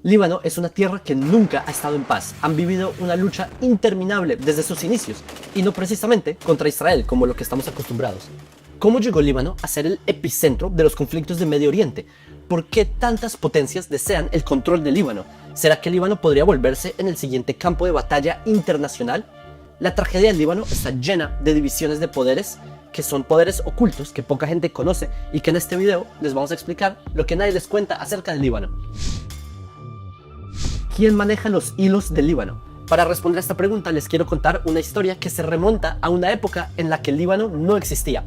Líbano es una tierra que nunca ha estado en paz. Han vivido una lucha interminable desde sus inicios, y no precisamente contra Israel, como lo que estamos acostumbrados. ¿Cómo llegó Líbano a ser el epicentro de los conflictos de Medio Oriente? ¿Por qué tantas potencias desean el control de Líbano? ¿Será que Líbano podría volverse en el siguiente campo de batalla internacional? La tragedia del Líbano está llena de divisiones de poderes, que son poderes ocultos que poca gente conoce, y que en este video les vamos a explicar lo que nadie les cuenta acerca del Líbano. ¿Quién maneja los hilos del Líbano? Para responder a esta pregunta les quiero contar una historia que se remonta a una época en la que el Líbano no existía.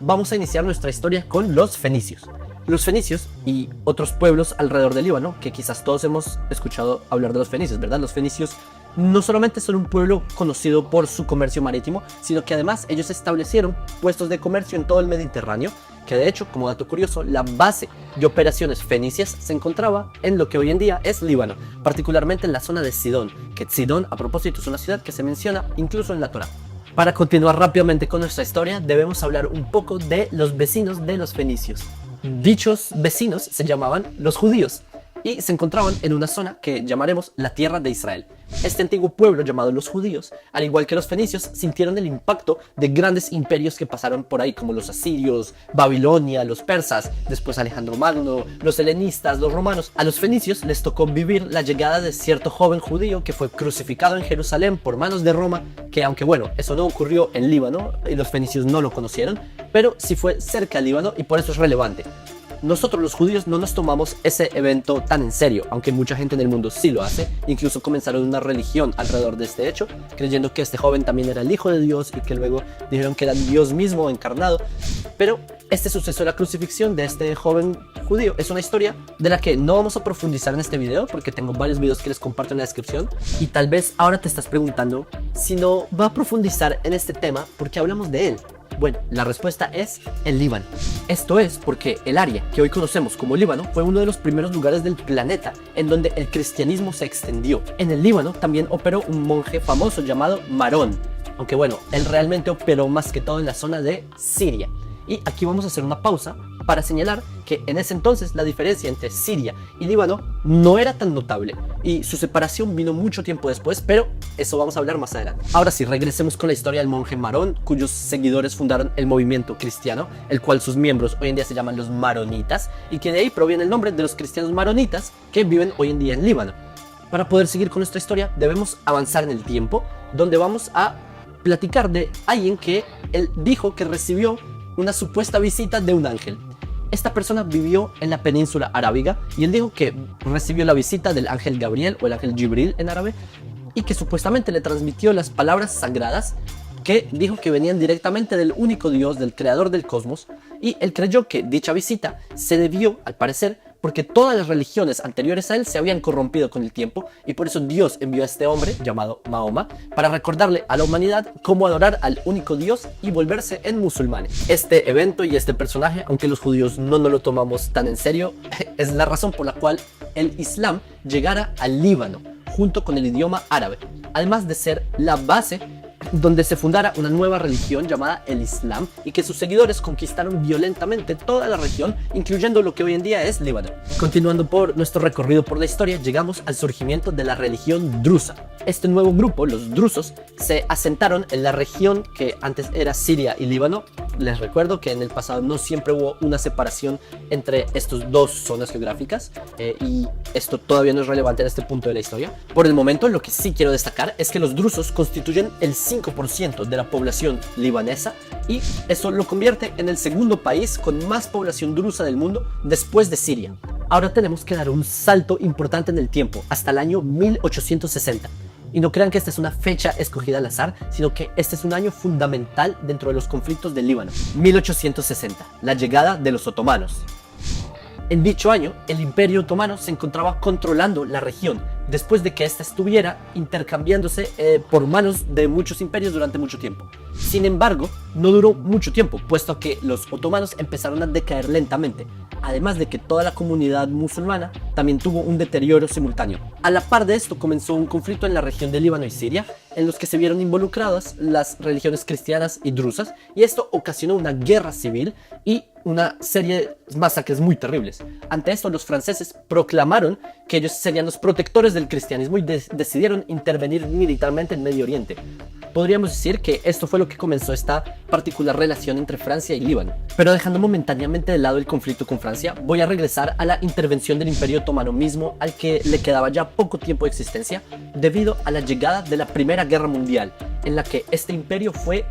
Vamos a iniciar nuestra historia con los fenicios. Los fenicios y otros pueblos alrededor del Líbano, que quizás todos hemos escuchado hablar de los fenicios, ¿verdad? Los fenicios no solamente son un pueblo conocido por su comercio marítimo, sino que además ellos establecieron puestos de comercio en todo el Mediterráneo, que de hecho, como dato curioso, la base de operaciones fenicias se encontraba en lo que hoy en día es Líbano, particularmente en la zona de Sidón, que Sidón, a propósito, es una ciudad que se menciona incluso en la Torá. Para continuar rápidamente con nuestra historia, debemos hablar un poco de los vecinos de los fenicios. Dichos vecinos se llamaban los judíos y se encontraban en una zona que llamaremos la tierra de Israel. Este antiguo pueblo llamado los judíos, al igual que los fenicios, sintieron el impacto de grandes imperios que pasaron por ahí, como los asirios, Babilonia, los persas, después Alejandro Magno, los helenistas, los romanos. A los fenicios les tocó vivir la llegada de cierto joven judío que fue crucificado en Jerusalén por manos de Roma, que aunque bueno, eso no ocurrió en Líbano y los fenicios no lo conocieron, pero sí fue cerca de Líbano y por eso es relevante. Nosotros los judíos no nos tomamos ese evento tan en serio, aunque mucha gente en el mundo sí lo hace. Incluso comenzaron una religión alrededor de este hecho, creyendo que este joven también era el hijo de Dios y que luego dijeron que era Dios mismo encarnado. Pero este suceso de la crucifixión de este joven judío es una historia de la que no vamos a profundizar en este video, porque tengo varios videos que les comparto en la descripción. Y tal vez ahora te estás preguntando si no va a profundizar en este tema porque hablamos de él. Bueno, la respuesta es el Líbano. Esto es porque el área que hoy conocemos como Líbano fue uno de los primeros lugares del planeta en donde el cristianismo se extendió. En el Líbano también operó un monje famoso llamado Marón, aunque bueno, él realmente operó más que todo en la zona de Siria. Y aquí vamos a hacer una pausa para señalar que en ese entonces la diferencia entre Siria y Líbano no era tan notable y su separación vino mucho tiempo después, pero eso vamos a hablar más adelante. Ahora sí, regresemos con la historia del monje Marón, cuyos seguidores fundaron el movimiento cristiano, el cual sus miembros hoy en día se llaman los maronitas, y que de ahí proviene el nombre de los cristianos maronitas que viven hoy en día en Líbano. Para poder seguir con nuestra historia debemos avanzar en el tiempo, donde vamos a platicar de alguien que él dijo que recibió una supuesta visita de un ángel. Esta persona vivió en la península arábiga y él dijo que recibió la visita del ángel Gabriel o el ángel Jibril en árabe y que supuestamente le transmitió las palabras sagradas que dijo que venían directamente del único Dios, del creador del cosmos, y él creyó que dicha visita se debió, al parecer, porque todas las religiones anteriores a él se habían corrompido con el tiempo y por eso Dios envió a este hombre llamado Mahoma para recordarle a la humanidad cómo adorar al único Dios y volverse en musulmanes. Este evento y este personaje, aunque los judíos no nos lo tomamos tan en serio, es la razón por la cual el Islam llegara al Líbano junto con el idioma árabe, además de ser la base donde se fundara una nueva religión llamada el Islam y que sus seguidores conquistaron violentamente toda la región, incluyendo lo que hoy en día es Líbano. Continuando por nuestro recorrido por la historia, llegamos al surgimiento de la religión drusa. Este nuevo grupo, los drusos, se asentaron en la región que antes era Siria y Líbano. Les recuerdo que en el pasado no siempre hubo una separación entre estas dos zonas geográficas y esto todavía no es relevante en este punto de la historia. Por el momento, lo que sí quiero destacar es que los drusos constituyen el 5% de la población libanesa y eso lo convierte en el segundo país con más población drusa del mundo después de Siria. Ahora tenemos que dar un salto importante en el tiempo, hasta el año 1860. Y no crean que esta es una fecha escogida al azar, sino que este es un año fundamental dentro de los conflictos del Líbano. 1860, la llegada de los otomanos. En dicho año, el Imperio Otomano se encontraba controlando la región, después de que ésta estuviera intercambiándose por manos de muchos imperios durante mucho tiempo. Sin embargo, no duró mucho tiempo, puesto que los otomanos empezaron a decaer lentamente, además de que toda la comunidad musulmana también tuvo un deterioro simultáneo. A la par de esto comenzó un conflicto en la región de Líbano y Siria, en los que se vieron involucradas las religiones cristianas y drusas, y esto ocasionó una guerra civil y una serie de masacres muy terribles. Ante esto, los franceses proclamaron que ellos serían los protectores del cristianismo y decidieron intervenir militarmente en Medio Oriente. Podríamos decir que esto fue lo que comenzó esta particular relación entre Francia y Líbano. Pero dejando momentáneamente de lado el conflicto con Francia, voy a regresar a la intervención del Imperio Otomano mismo, al que le quedaba ya poco tiempo de existencia debido a la llegada de la Primera Guerra Mundial, en la que este imperio fue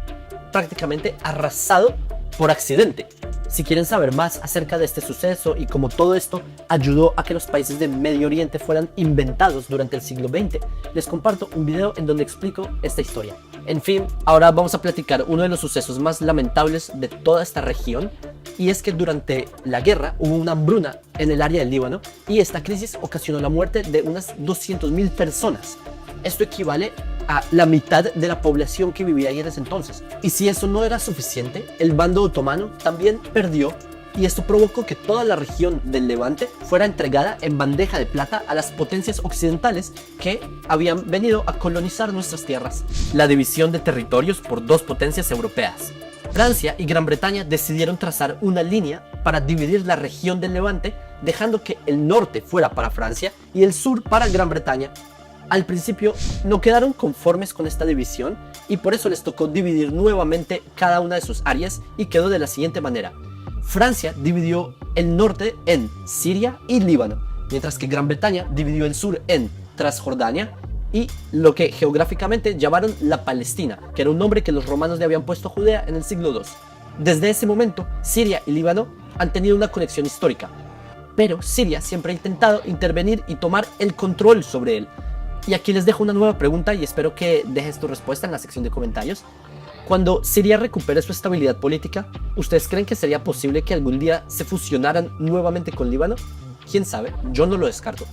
prácticamente arrasado por accidente. Si quieren saber más acerca de este suceso y cómo todo esto ayudó a que los países de Medio Oriente fueran inventados durante el siglo XX, les comparto un video en donde explico esta historia. En fin, ahora vamos a platicar uno de los sucesos más lamentables de toda esta región, y es que durante la guerra hubo una hambruna en el área del Líbano y esta crisis ocasionó la muerte de unas 200.000 personas. Esto equivale a la mitad de la población que vivía ahí en ese entonces. Y si eso no era suficiente, el bando otomano también perdió, y esto provocó que toda la región del Levante fuera entregada en bandeja de plata a las potencias occidentales que habían venido a colonizar nuestras tierras. La división de territorios por dos potencias europeas. Francia y Gran Bretaña decidieron trazar una línea para dividir la región del Levante, dejando que el norte fuera para Francia y el sur para Gran Bretaña. Al principio no quedaron conformes con esta división y por eso les tocó dividir nuevamente cada una de sus áreas, y quedó de la siguiente manera. Francia dividió el norte en Siria y Líbano, mientras que Gran Bretaña dividió el sur en Transjordania y lo que geográficamente llamaron la Palestina, que era un nombre que los romanos le habían puesto a Judea en el siglo II. Desde ese momento, Siria y Líbano han tenido una conexión histórica, pero Siria siempre ha intentado intervenir y tomar el control sobre él. Y aquí les dejo una nueva pregunta y espero que dejes tu respuesta en la sección de comentarios. Cuando Siria recupere su estabilidad política, ¿ustedes creen que sería posible que algún día se fusionaran nuevamente con Líbano? ¿Quién sabe? Yo no lo descarto.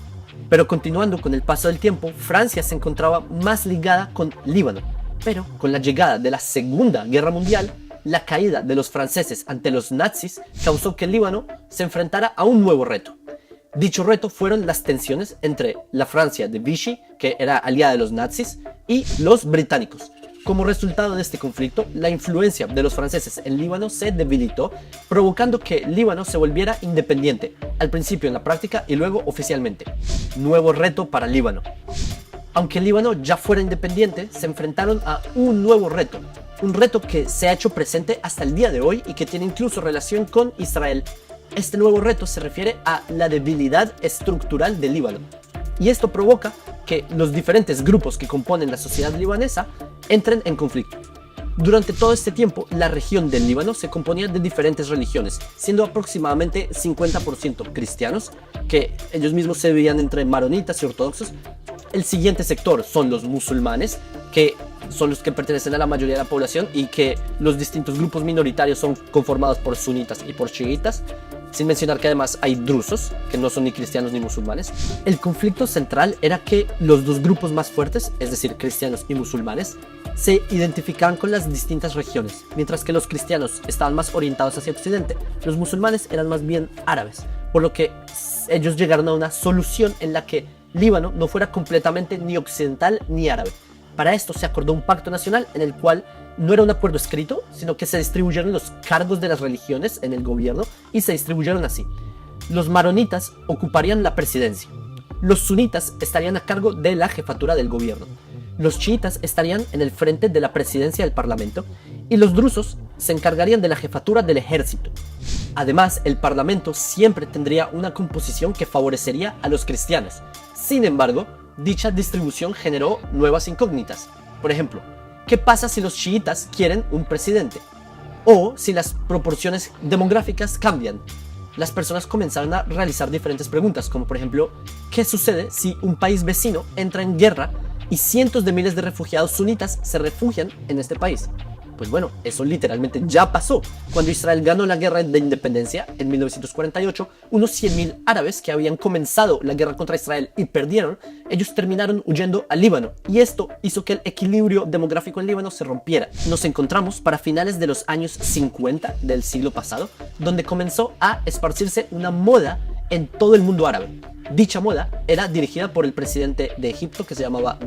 Pero continuando con el paso del tiempo, Francia se encontraba más ligada con Líbano. Pero con la llegada de la Segunda Guerra Mundial, la caída de los franceses ante los nazis causó que Líbano se enfrentara a un nuevo reto. Dicho reto fueron las tensiones entre la Francia de Vichy, que era aliada de los nazis, y los británicos. Como resultado de este conflicto, la influencia de los franceses en Líbano se debilitó, provocando que Líbano se volviera independiente, al principio en la práctica y luego oficialmente. Nuevo reto para Líbano. Aunque Líbano ya fuera independiente, se enfrentaron a un nuevo reto. Un reto que se ha hecho presente hasta el día de hoy y que tiene incluso relación con Israel. Este nuevo reto se refiere a la debilidad estructural del Líbano. Y esto provoca que los diferentes grupos que componen la sociedad libanesa entren en conflicto. Durante todo este tiempo, la región del Líbano se componía de diferentes religiones, siendo aproximadamente 50% cristianos, que ellos mismos se dividían entre maronitas y ortodoxos. El siguiente sector son los musulmanes, que son los que pertenecen a la mayoría de la población, y que los distintos grupos minoritarios son conformados por sunitas y por chiitas, sin mencionar que además hay drusos, que no son ni cristianos ni musulmanes. El conflicto central era que los dos grupos más fuertes, es decir, cristianos y musulmanes, se identificaban con las distintas regiones. Mientras que los cristianos estaban más orientados hacia Occidente, los musulmanes eran más bien árabes, por lo que ellos llegaron a una solución en la que Líbano no fuera completamente ni occidental ni árabe. Para esto se acordó un pacto nacional en el cual no era un acuerdo escrito, sino que se distribuyeron los cargos de las religiones en el gobierno y se distribuyeron así. Los maronitas ocuparían la presidencia, los sunitas estarían a cargo de la jefatura del gobierno, los chiitas estarían en el frente de la presidencia del parlamento y los drusos se encargarían de la jefatura del ejército. Además, el parlamento siempre tendría una composición que favorecería a los cristianos. Sin embargo, dicha distribución generó nuevas incógnitas. Por ejemplo, ¿qué pasa si los chiitas quieren un presidente? O si las proporciones demográficas cambian. Las personas comenzaron a realizar diferentes preguntas, como por ejemplo, ¿qué sucede si un país vecino entra en guerra y cientos de miles de refugiados sunitas se refugian en este país? Pues bueno, eso literalmente ya pasó. Cuando Israel ganó la guerra de independencia en 1948, unos 100.000 árabes que habían comenzado la guerra contra Israel y perdieron, ellos terminaron huyendo al Líbano, y esto hizo que el equilibrio demográfico en Líbano se rompiera. Nos encontramos para finales de los años 50 del siglo pasado, donde comenzó a esparcirse una moda en todo el mundo árabe. Dicha moda era dirigida por el presidente de Egipto, que se llamaba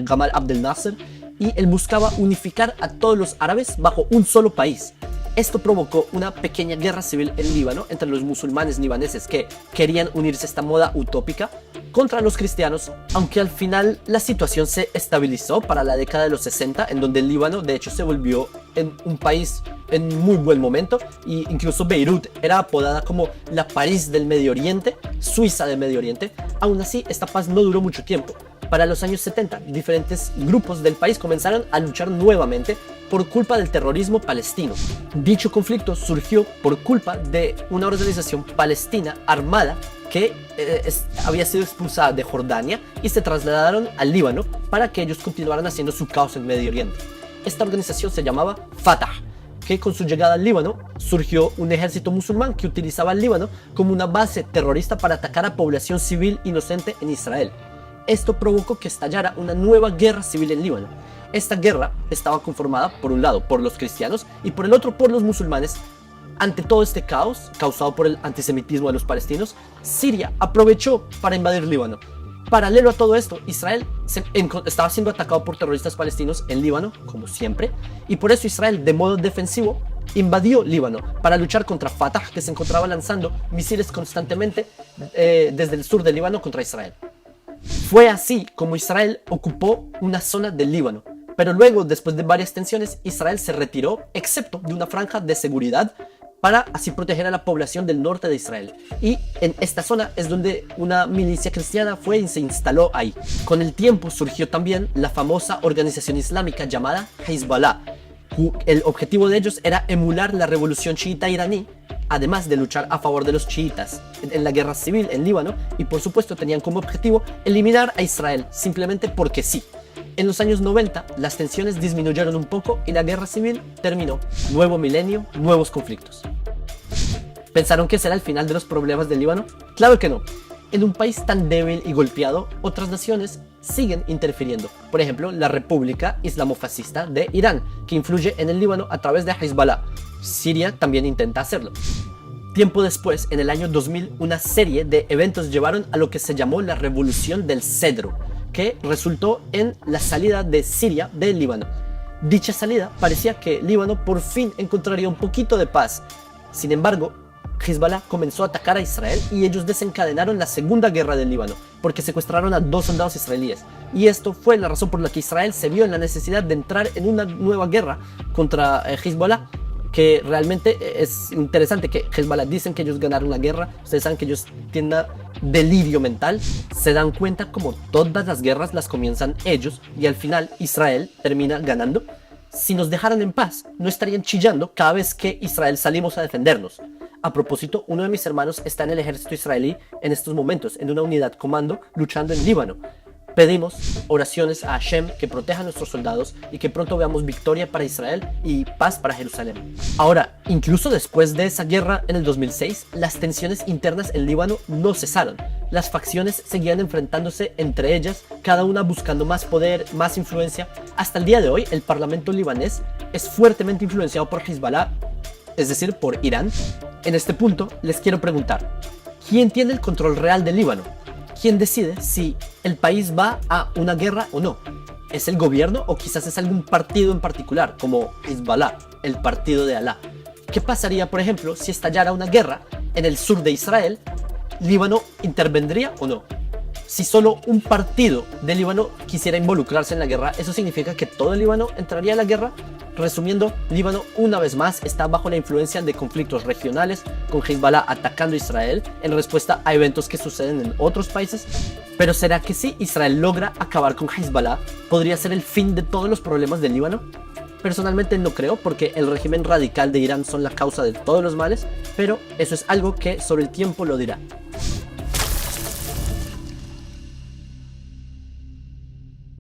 Gamal Abdel Nasser, y él buscaba unificar a todos los árabes bajo un solo país. Esto provocó una pequeña guerra civil en Líbano entre los musulmanes libaneses que querían unirse a esta moda utópica contra los cristianos, aunque al final la situación se estabilizó para la década de los 60, en donde el Líbano de hecho se volvió en un país en muy buen momento, y incluso Beirut era apodada como la París del Medio Oriente, Suiza del Medio Oriente. Aún así, esta paz no duró mucho tiempo. Para los años 70, diferentes grupos del país comenzaron a luchar nuevamente por culpa del terrorismo palestino. Dicho conflicto surgió por culpa de una organización palestina armada que había sido expulsada de Jordania y se trasladaron al Líbano para que ellos continuaran haciendo su caos en Medio Oriente. Esta organización se llamaba Fatah, que con su llegada al Líbano surgió un ejército musulmán que utilizaba el Líbano como una base terrorista para atacar a población civil inocente en Israel. Esto provocó que estallara una nueva guerra civil en Líbano. Esta guerra estaba conformada por un lado por los cristianos y por el otro por los musulmanes. Ante todo este caos causado por el antisemitismo de los palestinos, Siria aprovechó para invadir Líbano. Paralelo a todo esto, Israel estaba siendo atacado por terroristas palestinos en Líbano, como siempre, y por eso Israel, de modo defensivo, invadió Líbano para luchar contra Fatah, que se encontraba lanzando misiles constantemente desde el sur del Líbano contra Israel. Fue así como Israel ocupó una zona del Líbano, pero luego, después de varias tensiones, Israel se retiró, excepto de una franja de seguridad, para así proteger a la población del norte de Israel. Y en esta zona es donde una milicia cristiana fue y se instaló ahí. Con el tiempo surgió también la famosa organización islámica llamada Hezbollah. El objetivo de ellos era emular la revolución chiita iraní, además de luchar a favor de los chiitas en la guerra civil en Líbano, y por supuesto tenían como objetivo eliminar a Israel, simplemente porque sí. En los años 90 las tensiones disminuyeron un poco y la guerra civil terminó. Nuevo milenio, nuevos conflictos. ¿Pensaron que será el final de los problemas del Líbano? Claro que no. En un país tan débil y golpeado, otras naciones siguen interfiriendo. Por ejemplo, la República Islamofascista de Irán, que influye en el Líbano a través de Hezbollah. Siria también intenta hacerlo. Tiempo después, en el año 2000, una serie de eventos llevaron a lo que se llamó la Revolución del Cedro, que resultó en la salida de Siria del Líbano. Dicha salida parecía que Líbano por fin encontraría un poquito de paz. Sin embargo, Hezbollah comenzó a atacar a Israel y ellos desencadenaron la segunda guerra del Líbano, porque secuestraron a 2 soldados israelíes. Y esto fue la razón por la que Israel se vio en la necesidad de entrar en una nueva guerra contra Hezbollah, que realmente es interesante que Hezbollah dicen que ellos ganaron la guerra. Ustedes saben que ellos tienen delirio mental, se dan cuenta como todas las guerras las comienzan ellos y al final Israel termina ganando. Si nos dejaran en paz, no estarían chillando cada vez que Israel salimos a defendernos. A propósito, uno de mis hermanos está en el ejército israelí en estos momentos, en una unidad comando, luchando en Líbano. Pedimos oraciones a Hashem que proteja a nuestros soldados y que pronto veamos victoria para Israel y paz para Jerusalén. Ahora, incluso después de esa guerra en el 2006, las tensiones internas en Líbano no cesaron. Las facciones seguían enfrentándose entre ellas, cada una buscando más poder, más influencia. Hasta el día de hoy, el parlamento libanés es fuertemente influenciado por Hezbollah, es decir, por Irán. En este punto, les quiero preguntar, ¿quién tiene el control real del Líbano? ¿Quién decide si el país va a una guerra o no? ¿Es el gobierno o quizás es algún partido en particular, como Hezbollah, el partido de Alá? ¿Qué pasaría, por ejemplo, si estallara una guerra en el sur de Israel? ¿Líbano intervendría o no? Si solo un partido de Líbano quisiera involucrarse en la guerra, ¿eso significa que todo el Líbano entraría a la guerra? Resumiendo, Líbano una vez más está bajo la influencia de conflictos regionales, con Hezbollah atacando a Israel en respuesta a eventos que suceden en otros países. Pero ¿será que si Israel logra acabar con Hezbollah, podría ser el fin de todos los problemas del Líbano? Personalmente no creo, porque el régimen radical de Irán son la causa de todos los males, pero eso es algo que sobre el tiempo lo dirá.